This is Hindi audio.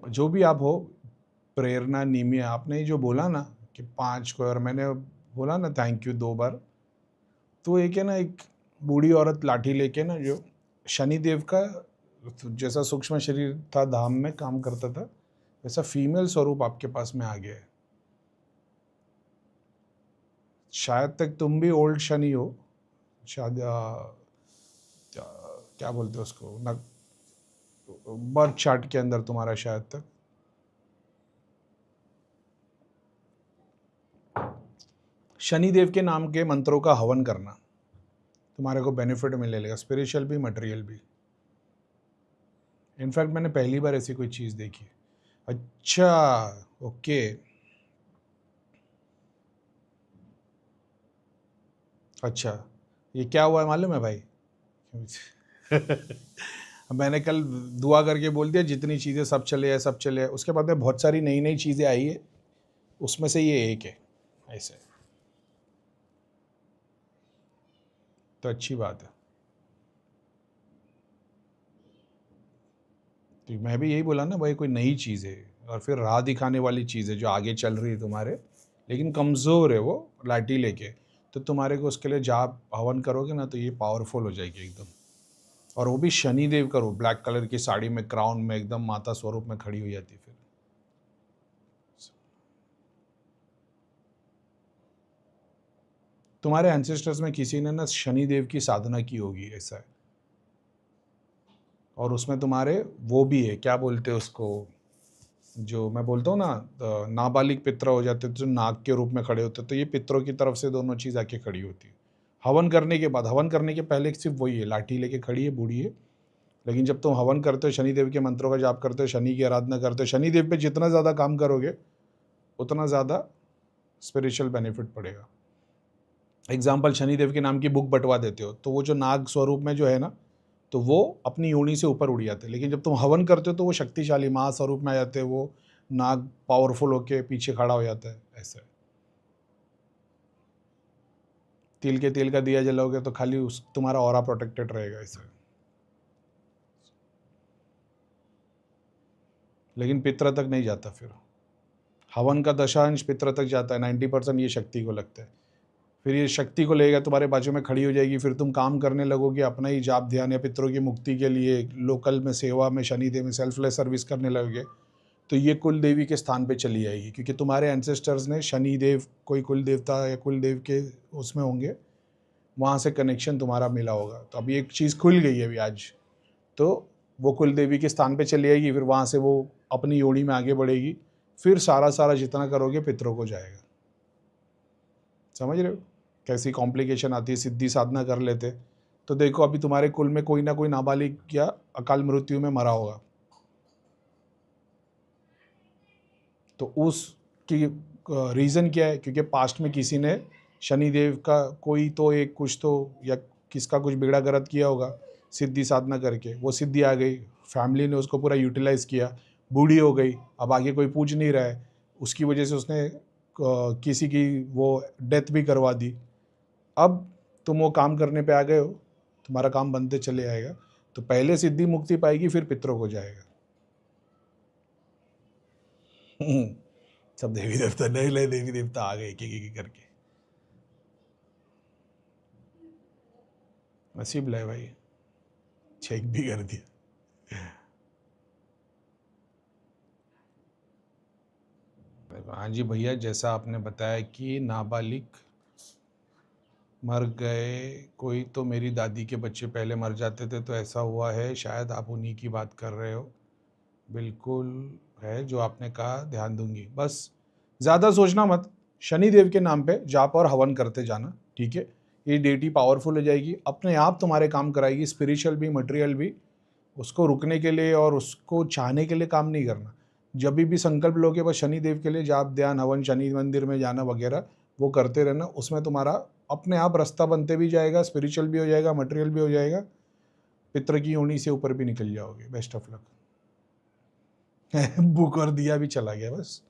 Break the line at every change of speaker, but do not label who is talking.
जो भी आप हो, प्रेरणा, नीमिया, आपने जो बोला ना कि 5 को, और मैंने बोला ना थैंक यू 2 बार, तो एक है ना, एक बूढ़ी औरत लाठी लेके ना, जो शनिदेव का जैसा सूक्ष्म शरीर था, धाम में काम करता था, वैसा फीमेल स्वरूप आपके पास में आ गया है। शायद तक तुम भी ओल्ड शनि हो, शायद क्या बोलते हो उसको ना, बर्थ चार्ट के अंदर तुम्हारा शायद तक शनिदेव के नाम के मंत्रों का हवन करना, तुम्हारे को बेनिफिट मिलेगा, स्पिरिचुअल भी, मटेरियल भी। इनफैक्ट मैंने पहली बार ऐसी कोई चीज़ देखी। अच्छा, ओके, अच्छा, ये क्या हुआ है मालूम है भाई? मैंने कल दुआ करके बोल दिया जितनी चीज़ें सब चले हैं, सब चले हैं। उसके बाद में बहुत सारी नई नई चीज़ें आई है, उसमें से ये एक है ऐसे, तो अच्छी बात है। तो मैं भी यही बोला ना भाई, कोई नई चीज़ है और फिर राह दिखाने वाली चीज़ है जो आगे चल रही है तुम्हारे, लेकिन कमज़ोर है वो लाठी लेके, तो तुम्हारे को उसके लिए जाप हवन करोगे ना, तो ये पावरफुल हो जाएगी एकदम। और वो भी शनि देव का रूप, ब्लैक कलर की साड़ी में, क्राउन में, एकदम माता स्वरूप में खड़ी हो जाती है फिर। तुम्हारे एंसेस्टर्स में किसी ने ना शनि देव की साधना की होगी, ऐसा है। और उसमें तुम्हारे वो भी है, क्या बोलते हैं उसको, जो मैं बोलता हूँ ना, नाबालिग पितर हो जाते जो नाग के रूप में खड़े होते, तो ये पितरों की तरफ से दोनों चीज़ आके खड़ी होती है। हवन करने के बाद, हवन करने के पहले सिर्फ वही है, लाठी लेके खड़ी है, बूढ़ी है। लेकिन जब तुम हवन करते हो, शनिदेव के मंत्रों का जाप करते हो, शनि की आराधना करते हो, शनिदेव पे जितना ज़्यादा काम करोगे उतना ज़्यादा स्पिरिचुअल बेनिफिट पड़ेगा। एग्जाम्पल, शनिदेव के नाम की बुक बंटवा देते हो, तो वो जो नाग स्वरूप में जो है ना, तो वो अपनी योनि से ऊपर उड़ जाते हैं। लेकिन जब तुम हवन करते हो तो वो शक्तिशाली महास्वरूप में आ जाते हैं, वो नाग पावरफुल होके पीछे खड़ा हो जाता है, ऐसे। तिल के तेल का दिया जलाओगे तो खाली उस तुम्हारा ऑरा प्रोटेक्टेड रहेगा, ऐसे। लेकिन पितर तक नहीं जाता फिर, हवन का दशांश पितर तक जाता है, 90% ये शक्ति को लगता है। फिर ये शक्ति को लेगा, तुम्हारे बाजू में खड़ी हो जाएगी, फिर तुम काम करने लगोगे अपना ही जाप ध्यान या पितरों की मुक्ति के लिए, लोकल में सेवा में, शनिदेव में सेल्फलेस सर्विस करने लगोगे, तो ये कुल देवी के स्थान पे चली आएगी, क्योंकि तुम्हारे एंसेस्टर्स ने शनिदेव, कोई कुल देवता या कुल देव के उसमें होंगे, वहाँ से कनेक्शन तुम्हारा मिला होगा। तो अभी एक चीज़ खुल गई है अभी आज, तो वो कुल देवी के स्थान पे चली आएगी, फिर वहाँ से वो अपनी योनि में आगे बढ़ेगी, फिर सारा सारा जितना करोगे पितरों को जाएगा। समझ रहे हो कैसी कॉम्प्लिकेशन आती है? सिद्धि साधना कर लेते, तो देखो अभी तुम्हारे कुल में कोई ना कोई नाबालिग या अकाल मृत्यु में मरा होगा, तो उसकी रीज़न क्या है? क्योंकि पास्ट में किसी ने शनिदेव का कोई तो एक कुछ तो, या किसका कुछ बिगड़ा गलत किया होगा, सिद्धि साधना करके वो सिद्धि आ गई, फैमिली ने उसको पूरा यूटिलाइज किया, बूढ़ी हो गई, अब आगे कोई पूछ नहीं रहा है, उसकी वजह से उसने किसी की वो डेथ भी करवा दी। अब तुम वो काम करने पे आ गए हो, तुम्हारा काम बनते चले आएगा, तो पहले सिद्धि मुक्ति पाएगी, फिर पितरों को जाएगा। सब देवी देवता, नए नए देवी देवता आ गए एक एक करके। नसीब ले भाई, चेक भी कर दिया। हाँ जी भैया, जैसा आपने बताया कि नाबालिग मर गए कोई, तो मेरी दादी के बच्चे पहले मर जाते थे, तो ऐसा हुआ है, शायद आप उन्हीं की बात कर रहे हो। बिल्कुल है जो आपने कहा, ध्यान दूंगी। बस ज़्यादा सोचना मत, शनि देव के नाम पे जाप और हवन करते जाना, ठीक है? ये डेटी पावरफुल हो जाएगी, अपने आप तुम्हारे काम कराएगी, स्पिरिचुअल भी, मटेरियल भी। उसको रुकने के लिए और उसको चाहने के लिए काम नहीं करना। जब भी संकल्प लोगे, बस शनि देव के लिए जाप ध्यान हवन, शनि मंदिर में जाना वगैरह वो करते रहना, उसमें तुम्हारा अपने आप रास्ता बनते भी जाएगा, स्पिरिचुअल भी हो जाएगा, मटेरियल भी हो जाएगा, पितृ की योनि से ऊपर भी निकल जाओगे। Best of luck. बुक और दिया भी चला गया बस।